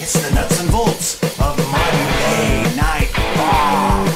It's the nuts and bolts of Monday Night Raw.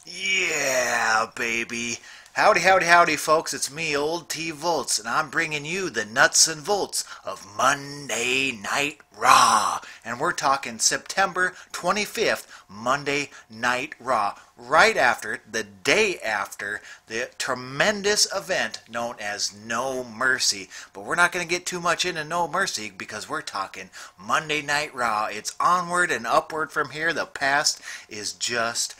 Yeah, baby. Howdy, howdy, howdy, folks. It's me, Ol T Voeltz, and I'm bringing you the nuts and bolts of Monday Night Raw. And we're talking September 25th, Monday Night Raw, right after, the day after, the tremendous event known as No Mercy. But we're not going to get too much into No Mercy because we're talking Monday Night Raw. It's onward and upward from here. The past is just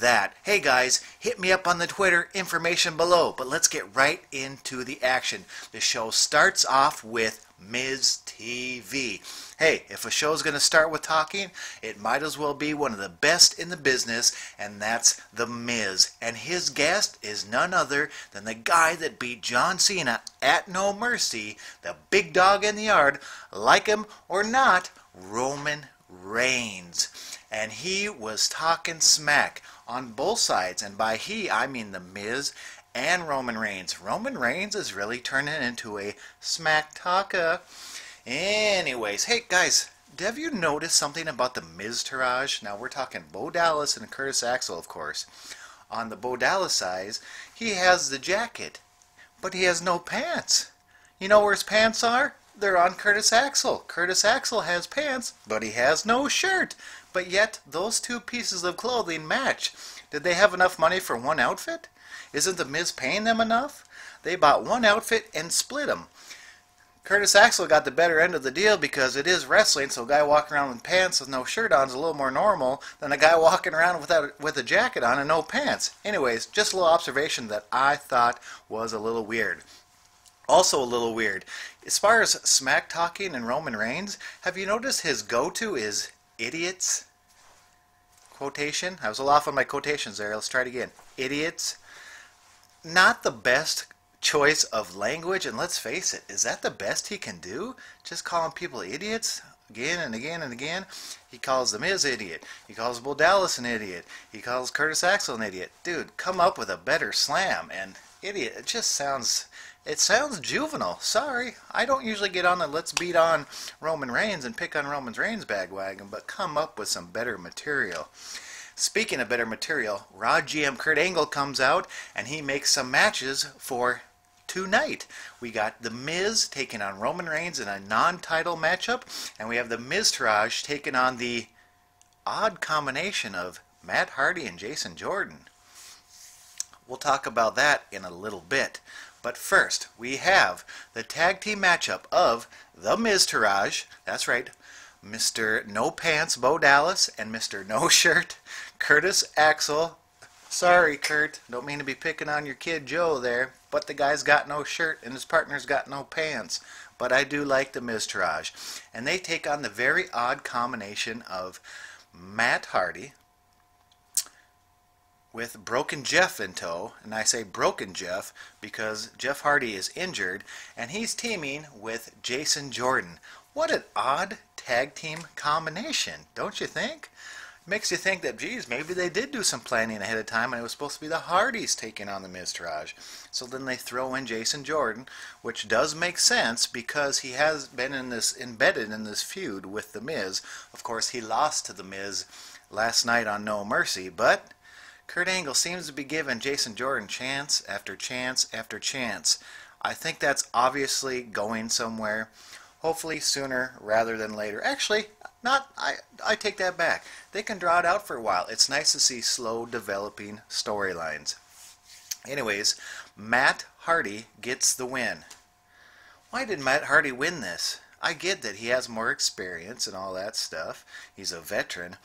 that. Hey guys, hit me up on the Twitter, information below, but let's get right into the action. The show starts off with Miz TV. Hey, if a show's going to start with talking, it might as well be one of the best in the business, and that's The Miz. And his guest is none other than the guy that beat John Cena at No Mercy, the big dog in the yard, like him or not, Roman Reigns. And he was talking smack on both sides, and by he I mean The Miz and Roman Reigns. Roman Reigns is really turning into a smack talker. Anyways, hey guys, have you noticed something about the Miz-tourage? Now we're talking Bo Dallas and Curtis Axel, of course. On the Bo Dallas side, he has the jacket, but he has no pants. You know where his pants are? They're on Curtis Axel. Curtis Axel has pants, but he has no shirt. But yet, those two pieces of clothing match. Did they have enough money for one outfit? Isn't The Miz paying them enough? They bought one outfit and split them. Curtis Axel got the better end of the deal because it is wrestling, so a guy walking around with pants with no shirt on is a little more normal than a guy walking around with a jacket on and no pants. Anyways, just a little observation that I thought was a little weird. Also a little weird, as far as smack talking and Roman Reigns, have you noticed his go-to is idiots? Quotation? I was a little off on my quotations there. Let's try it again. Idiots. Not the best choice of language, and let's face it, is that the best he can do? Just calling people idiots again and again and again? He calls The Miz idiot. He calls Bo Dallas an idiot. He calls Curtis Axel an idiot. Dude, come up with a better slam. And idiot, it just sounds... It sounds juvenile. Sorry, I don't usually get on the let's beat on Roman Reigns and pick on Roman Reigns bagwagon, but come up with some better material. Speaking of better material, Raw GM Kurt Angle comes out and he makes some matches for tonight. We got The Miz taking on Roman Reigns in a non-title matchup, and we have the Miz-tourage taking on the odd combination of Matt Hardy and Jason Jordan. We'll talk about that in a little bit. But first, we have the tag team matchup of the Miz-tourage, that's right, Mr. No Pants Bo Dallas and Mr. No Shirt Curtis Axel. Sorry, Kurt, don't mean to be picking on your kid Joe there, but the guy's got no shirt and his partner's got no pants. But I do like the Miz-tourage. And they take on the very odd combination of Matt Hardy with Broken Jeff in tow, and I say Broken Jeff because Jeff Hardy is injured, and he's teaming with Jason Jordan. What an odd tag team combination, don't you think? Makes you think that, geez, maybe they did do some planning ahead of time, and it was supposed to be the Hardys taking on the Miz-tourage. So then they throw in Jason Jordan, which does make sense because he has been embedded in this feud with the Miz. Of course, he lost to the Miz last night on No Mercy, but Kurt Angle seems to be giving Jason Jordan chance after chance after chance. I think that's obviously going somewhere. Hopefully sooner rather than later. Actually, I take that back. They can draw it out for a while. It's nice to see slow developing storylines. Anyways, Matt Hardy gets the win. Why did Matt Hardy win this? I get that he has more experience and all that stuff. He's a veteran.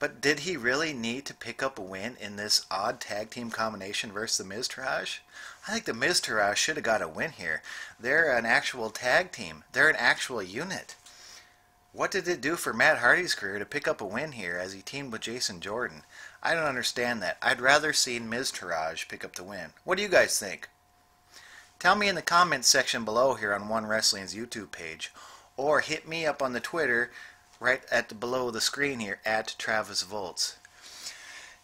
But did he really need to pick up a win in this odd tag team combination versus the Miz Taraj? I think the Miz Taraj should have got a win here. They're an actual tag team. They're an actual unit. What did it do for Matt Hardy's career to pick up a win here as he teamed with Jason Jordan? I don't understand that. I'd rather see Miz Taraj pick up the win. What do you guys think? Tell me in the comments section below here on One Wrestling's YouTube page, or hit me up on the Twitter right below the screen here at Travis Voeltz.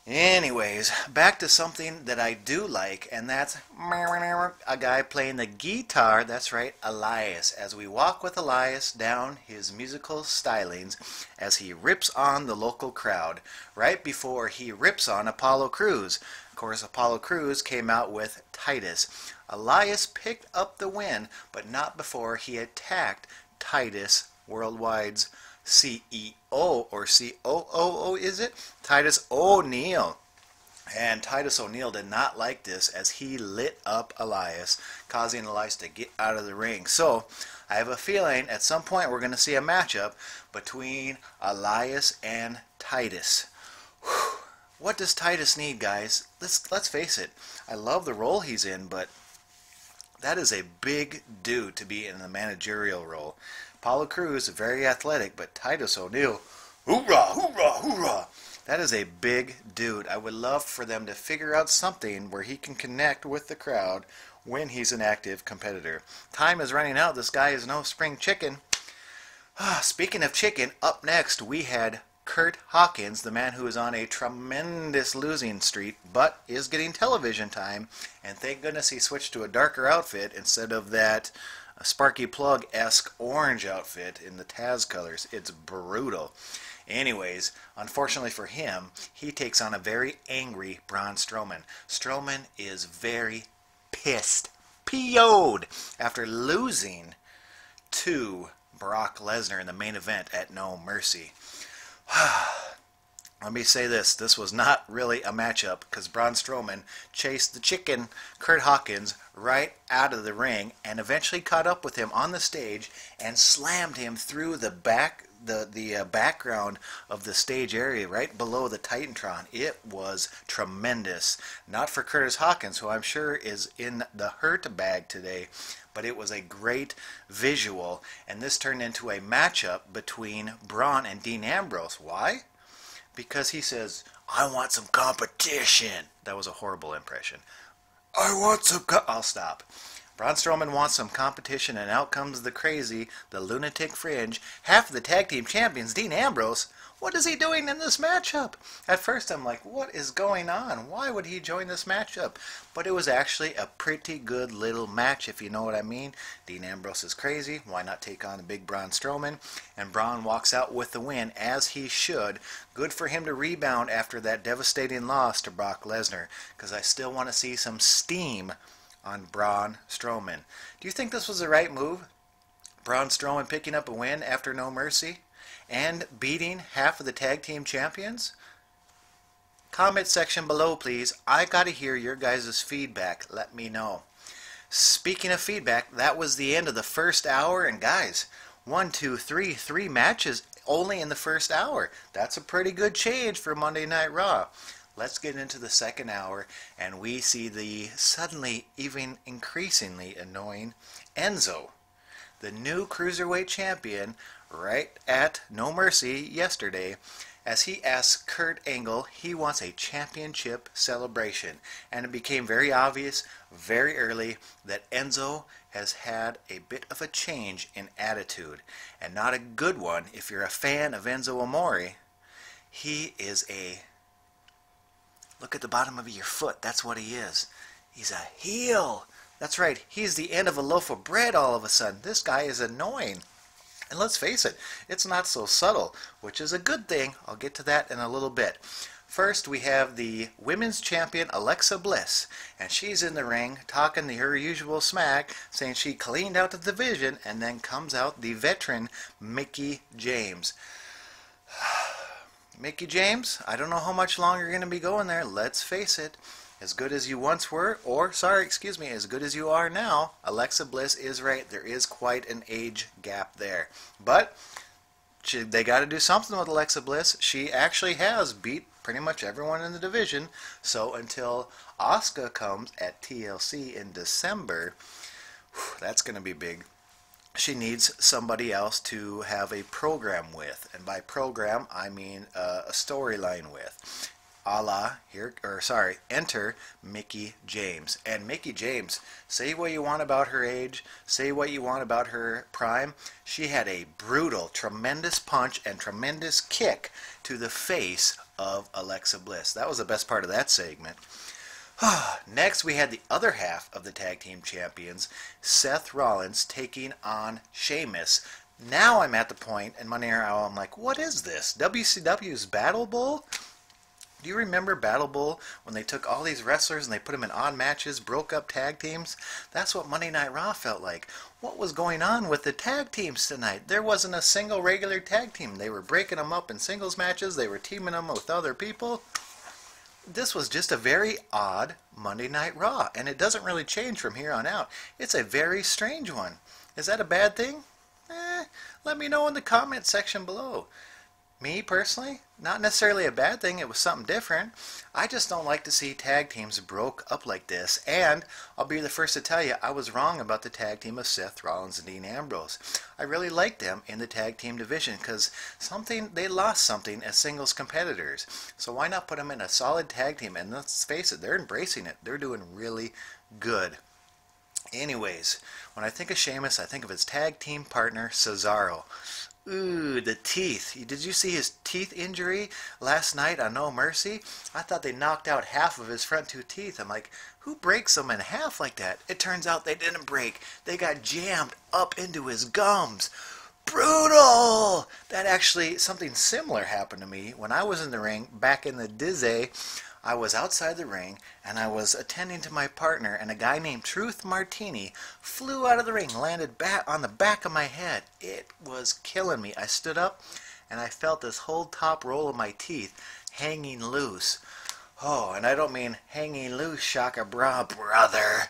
Anyways, back to something that I do like, and that's a guy playing the guitar. That's right, Elias, as we walk with Elias down his musical stylings as he rips on the local crowd right before he rips on Apollo Crews. Of course, Apollo Crews came out with Titus. Elias picked up the win, but not before he attacked Titus Worldwide's CEO, or COO, is it? Titus O'Neil. And Titus O'Neil did not like this as he lit up Elias, causing Elias to get out of the ring. So, I have a feeling at some point we're going to see a matchup between Elias and Titus. Whew. What does Titus need, guys? Let's face it. I love the role he's in, but that is a big dude to be in the managerial role. Apollo Crews, very athletic, but Titus O'Neil, hoorah, hoorah, hoorah. That is a big dude. I would love for them to figure out something where he can connect with the crowd when he's an active competitor. Time is running out. This guy is no spring chicken. Speaking of chicken, up next we had Kurt Hawkins, the man who is on a tremendous losing streak, but is getting television time. And thank goodness he switched to a darker outfit instead of that Sparky Plug-esque orange outfit in the Taz colors. It's brutal. Anyways, unfortunately for him, he takes on a very angry Braun Strowman. Strowman is very pissed, PO'd, after losing to Brock Lesnar in the main event at No Mercy. Let me say this was not really a matchup because Braun Strowman chased the chicken Kurt Hawkins right out of the ring and eventually caught up with him on the stage and slammed him through the background of the stage area right below the Titantron. It was tremendous. Not for Curtis Hawkins, who I'm sure is in the hurt bag today, but it was a great visual, and this turned into a matchup between Braun and Dean Ambrose. Why? Because he says, I want some competition. That was a horrible impression. I want some I'll stop. Braun Strowman wants some competition, and out comes the crazy, the lunatic fringe, half of the tag team champions, Dean Ambrose. What is he doing in this matchup? At first I'm like, what is going on? Why would he join this matchup? But it was actually a pretty good little match, if you know what I mean. Dean Ambrose is crazy. Why not take on the big Braun Strowman? And Braun walks out with the win, as he should. Good for him to rebound after that devastating loss to Brock Lesnar, because I still want to see some steam on Braun Strowman. Do you think this was the right move? Braun Strowman picking up a win after No Mercy and beating half of the tag team champions? Comment section below, please. I gotta hear your guys' feedback. Let me know. Speaking of feedback, that was the end of the first hour, and guys, 3 matches only in the first hour. That's a pretty good change for Monday Night Raw. Let's get into the second hour, and we see the suddenly even increasingly annoying Enzo, the new Cruiserweight champion, right at No Mercy yesterday, as he asks Kurt Angle he wants a championship celebration. And it became very obvious very early that Enzo has had a bit of a change in attitude, and not a good one if you're a fan of Enzo Amore. He is a... Look at the bottom of your foot. That's what he is. He's a heel. That's right. He's the end of a loaf of bread all of a sudden. This guy is annoying. And let's face it, it's not so subtle, which is a good thing. I'll get to that in a little bit. First, we have the women's champion, Alexa Bliss, and she's in the ring talking her usual smack, saying she cleaned out the division, and then comes out the veteran Mickie James. Mickie James, I don't know how much longer you're going to be going there. Let's face it, as good as you once were, or, sorry, excuse me, as good as you are now, Alexa Bliss is right. There is quite an age gap there. But They got to do something with Alexa Bliss. She actually has beat pretty much everyone in the division. So until Asuka comes at TLC in December, that's going to be big. She needs somebody else to have a program with, and by program I mean a storyline with. A la enter Mickie James. And Mickie James, say what you want about her age, say what you want about her prime, she had a brutal, tremendous punch and tremendous kick to the face of Alexa Bliss. That was the best part of that segment. Next, we had the other half of the Tag Team Champions, Seth Rollins taking on Sheamus. Now I'm at the point in Monday Night Raw, I'm like, what is this? WCW's Battle Bowl? Do you remember Battle Bowl when they took all these wrestlers and they put them in odd matches, broke up tag teams? That's what Monday Night Raw felt like. What was going on with the tag teams tonight? There wasn't a single regular tag team. They were breaking them up in singles matches. They were teaming them with other people. This was just a very odd Monday Night Raw, and it doesn't really change from here on out. It's a very strange one. Is that a bad thing? Let me know in the comment section below. Me, personally, not necessarily a bad thing. It was something different. I just don't like to see tag teams broke up like this. And I'll be the first to tell you, I was wrong about the tag team of Seth Rollins and Dean Ambrose. I really liked them in the tag team division because they lost something as singles competitors. So why not put them in a solid tag team? And let's face it, they're embracing it. They're doing really good. Anyways, when I think of Sheamus, I think of his tag team partner, Cesaro. Ooh, the teeth. Did you see his teeth injury last night on No Mercy? I thought they knocked out half of his front two teeth. I'm like, who breaks them in half like that? It turns out they didn't break. They got jammed up into his gums. Brutal! That actually, something similar happened to me when I was in the ring back in the Dizzy. I was outside the ring and I was attending to my partner, and a guy named Truth Martini flew out of the ring, landed back on the back of my head. It was killing me. I stood up and I felt this whole top roll of my teeth hanging loose. Oh, and I don't mean hanging loose, Shaka Bra, brother.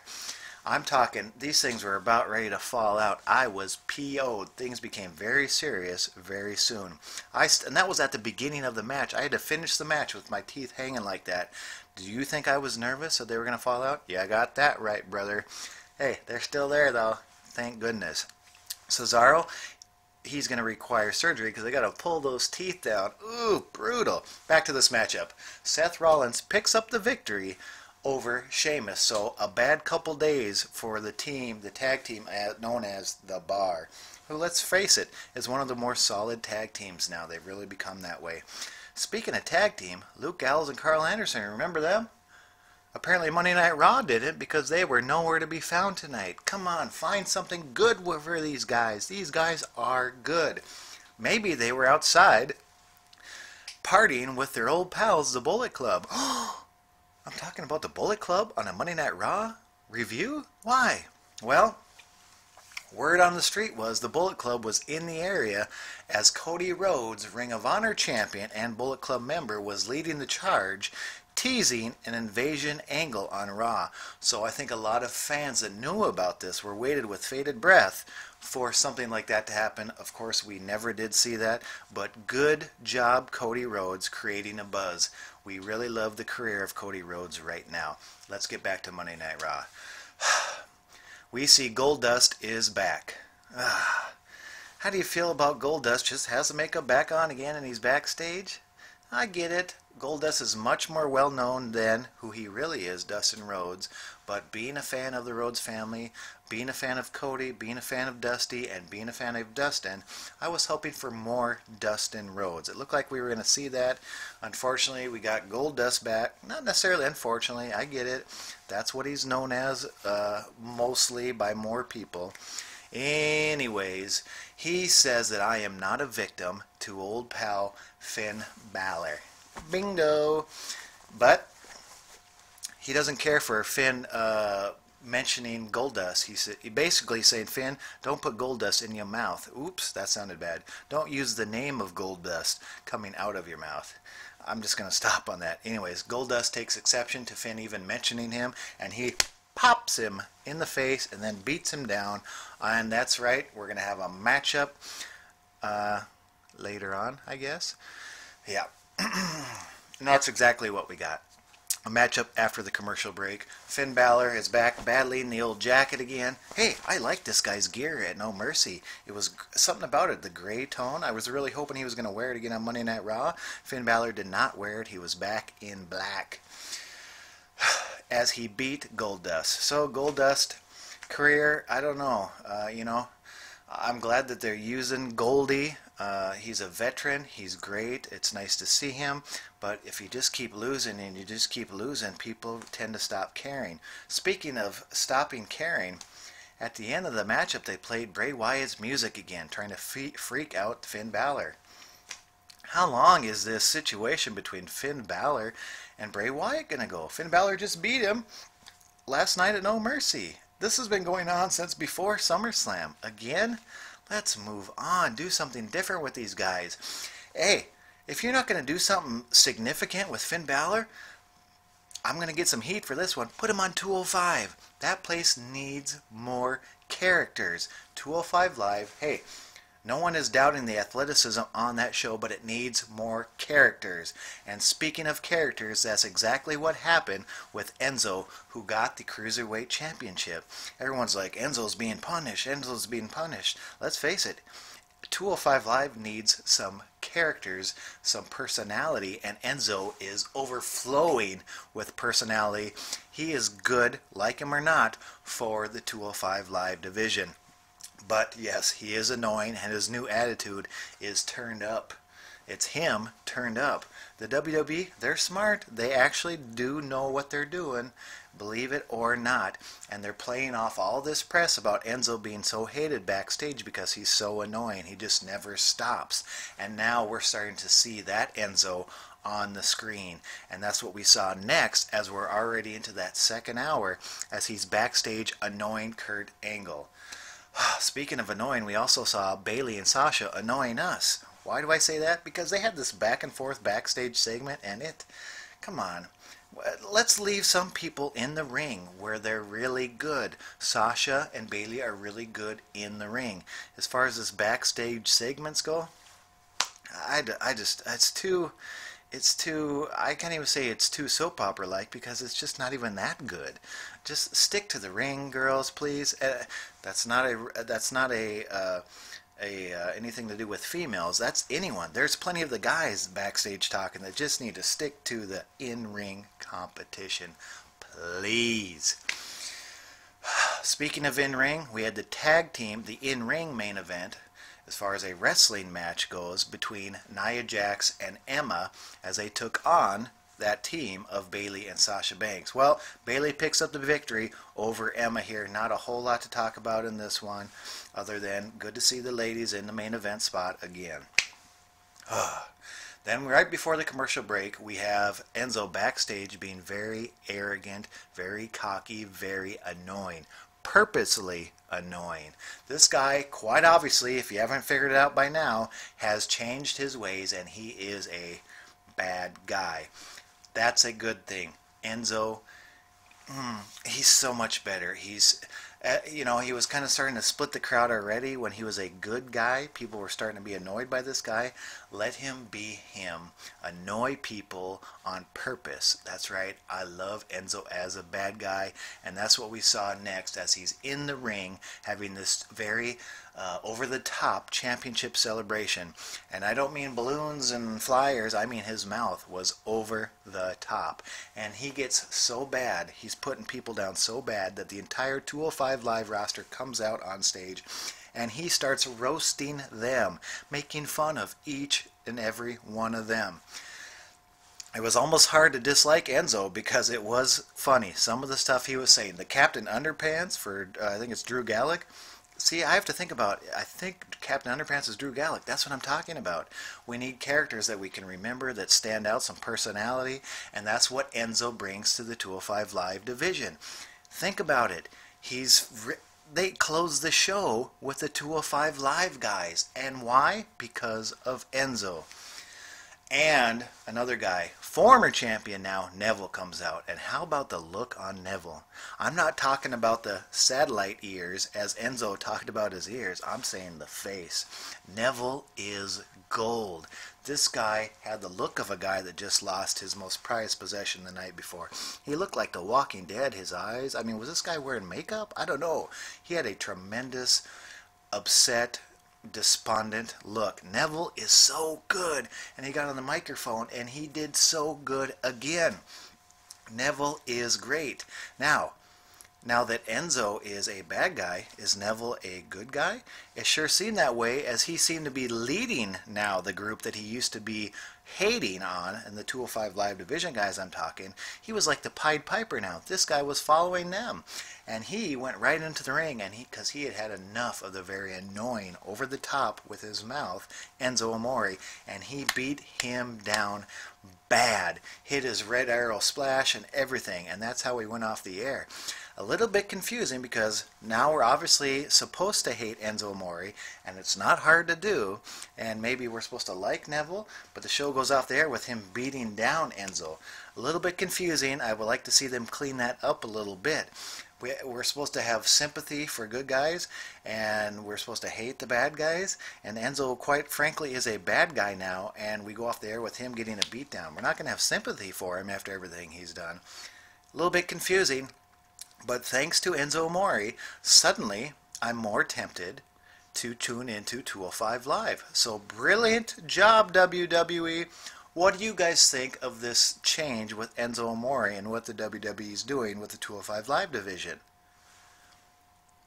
I'm talking, these things were about ready to fall out. I was PO'd. Things became very serious very soon. And that was at the beginning of the match. I had to finish the match with my teeth hanging like that. Do you think I was nervous that they were going to fall out? Yeah, I got that right, brother. Hey, they're still there, though. Thank goodness. Cesaro, he's going to require surgery because they got to pull those teeth down. Ooh, brutal. Back to this matchup. Seth Rollins picks up the victory over Sheamus. So a bad couple days for the tag team known as The Bar, who, let's face it, is one of the more solid tag teams now. They've really become that way. Speaking of tag team, Luke Gallows and Carl Anderson, remember them? Apparently Monday Night Raw didn't because they were nowhere to be found tonight. Come on, find something good for these guys. These guys are good. Maybe they were outside partying with their old pals, the Bullet Club. I'm talking about the Bullet Club on a Monday Night Raw review? Why? Well, word on the street was the Bullet Club was in the area as Cody Rhodes, Ring of Honor champion and Bullet Club member, was leading the charge, teasing an invasion angle on Raw. So I think a lot of fans that knew about this were waited with bated breath for something like that to happen. Of course, we never did see that, but good job, Cody Rhodes, creating a buzz. We really love the career of Cody Rhodes right now. Let's get back to Monday Night Raw. We see Goldust is back. How do you feel about Goldust? Just has the makeup back on again and he's backstage? I get it. Goldust is much more well known than who he really is, Dustin Rhodes. But being a fan of the Rhodes family, being a fan of Cody, being a fan of Dusty, and being a fan of Dustin, I was hoping for more Dustin Rhodes. It looked like we were going to see that. Unfortunately, we got Goldust back. Not necessarily unfortunately, I get it. That's what he's known as, mostly by more people. Anyways, he says that I am not a victim to old pal Finn Balor. Bingo! But he doesn't care for Finn mentioning Goldust. He basically saying, Finn, don't put Goldust in your mouth. Oops, that sounded bad. Don't use the name of Goldust coming out of your mouth. I'm just going to stop on that. Anyways, Goldust takes exception to Finn even mentioning him, and he pops him in the face and then beats him down. And that's right, we're going to have a matchup. later on, I guess. Yeah. And that's exactly what we got. A matchup after the commercial break. Finn Balor is back battling the old jacket again. Hey, I like this guy's gear at No Mercy. It was something about it, the gray tone. I was really hoping he was going to wear it again on Monday Night Raw. Finn Balor did not wear it. He was back in black as he beat Goldust. So Goldust career, I don't know. I'm glad that they're using Goldie. He's a veteran. He's great. It's nice to see him. But if you just keep losing and you just keep losing, people tend to stop caring. Speaking of stopping caring, at the end of the matchup, they played Bray Wyatt's music again, trying to freak out Finn Balor. How long is this situation between Finn Balor and Bray Wyatt going to go? Finn Balor just beat him last night at No Mercy. This has been going on since before SummerSlam. Again? Let's move on. Do something different with these guys. Hey, if you're not going to do something significant with Finn Balor, I'm going to get some heat for this one. Put him on 205. That place needs more characters. 205 Live, hey, no one is doubting the athleticism on that show, but it needs more characters. And speaking of characters, that's exactly what happened with Enzo, who got the Cruiserweight Championship. Everyone's like, Enzo's being punished, Enzo's being punished. Let's face it, 205 Live needs some characters, some personality, and Enzo is overflowing with personality. He is good, like him or not, for the 205 Live division. But yes, he is annoying, and his new attitude is turned up. It's him turned up. The WWE, they're smart. They actually do know what they're doing, believe it or not. And they're playing off all this press about Enzo being so hated backstage because he's so annoying. He just never stops. And now we're starting to see that Enzo on the screen. And that's what we saw next as we're already into that second hour as he's backstage annoying Kurt Angle. Speaking of annoying, we also saw Bayley and Sasha annoying us. Why do I say that? Because they had this back and forth backstage segment, and come on. Let's leave some people in the ring where they're really good. Sasha and Bayley are really good in the ring. As far as this backstage segments go, I can't even say it's too soap opera like because it's just not even that good. Just stick to the ring, girls, please. That's not anything to do with females. That's anyone. There's plenty of the guys backstage talking that just need to stick to the in-ring competition, please. Speaking of in-ring, we had the tag team, the in-ring main event, as far as a wrestling match goes, between Nia Jax and Emma as they took on that team of Bayley and Sasha Banks. Well, Bayley picks up the victory over Emma here. Not a whole lot to talk about in this one, other than good to see the ladies in the main event spot again. Then right before the commercial break, we have Enzo backstage being very arrogant, very cocky, very annoying. Purposely annoying. This guy, quite obviously, if you haven't figured it out by now, has changed his ways and he is a bad guy. That's a good thing. Enzo, he's so much better. He's, he was kind of starting to split the crowd already when he was a good guy. People were starting to be annoyed by this guy. Let him be him. Annoy people on purpose. That's right. I love Enzo as a bad guy, and that's what we saw next as he's in the ring having this very over-the-top championship celebration. And I don't mean balloons and flyers. I mean his mouth was over the top. And he gets so bad, he's putting people down so bad that the entire 205 Live roster comes out on stage and he starts roasting them, making fun of each and every one of them. It was almost hard to dislike Enzo because it was funny. Some of the stuff he was saying. The Captain Underpants for, I think it's Drew Gallagher. See, I have to think about, I think Captain Underpants is Drew Gallagher. That's what I'm talking about. We need characters that we can remember, that stand out, some personality, and that's what Enzo brings to the 205 Live division. Think about it. They closed the show with the 205 Live guys. And why? Because of Enzo. And another guy, former champion now, Neville comes out. And how about the look on Neville? I'm not talking about the satellite ears as Enzo talked about his ears. I'm saying the face. Neville is gold. This guy had the look of a guy that just lost his most prized possession the night before. He looked like the Walking Dead, his eyes. I mean, was this guy wearing makeup? I don't know. He had a tremendous, upset, despondent look. Neville is so good, and he got on the microphone and he did so good again. Neville is great. Now that Enzo is a bad guy, is Neville a good guy? It sure seemed that way, as he seemed to be leading now the group that he used to be hating on, and the 205 Live Division guys I'm talking. He was like the Pied Piper now. This guy was following them, and he went right into the ring, and because he had had enough of the very annoying, over the top with his mouth, Enzo Amore, and he beat him down bad. Hit his red arrow splash and everything, and that's how he went off the air. A little bit confusing, because now we're obviously supposed to hate Enzo Amore, and it's not hard to do, and maybe we're supposed to like Neville, but the show goes off the air with him beating down Enzo. A little bit confusing. I would like to see them clean that up a little bit. We're supposed to have sympathy for good guys, and we're supposed to hate the bad guys, and Enzo, quite frankly, is a bad guy now, and we go off the air with him getting a beatdown. We're not going to have sympathy for him after everything he's done. A little bit confusing, but thanks to Enzo Amore, suddenly I'm more tempted to tune into 205 Live. So brilliant job, WWE. What do you guys think of this change with Enzo Amore and what the WWE is doing with the 205 Live division?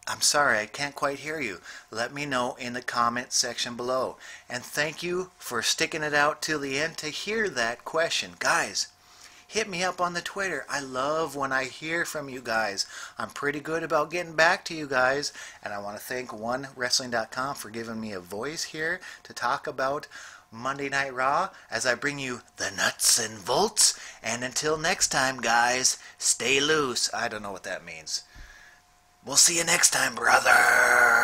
I'm sorry, I can't quite hear you. Let me know in the comment section below. And thank you for sticking it out till the end to hear that question. Guys, hit me up on the Twitter. I love when I hear from you guys. I'm pretty good about getting back to you guys. And I want to thank OneWrestling.com for giving me a voice here to talk about Monday Night Raw as I bring you the nuts and bolts. And until next time, guys, stay loose. I don't know what that means. We'll see you next time, brother.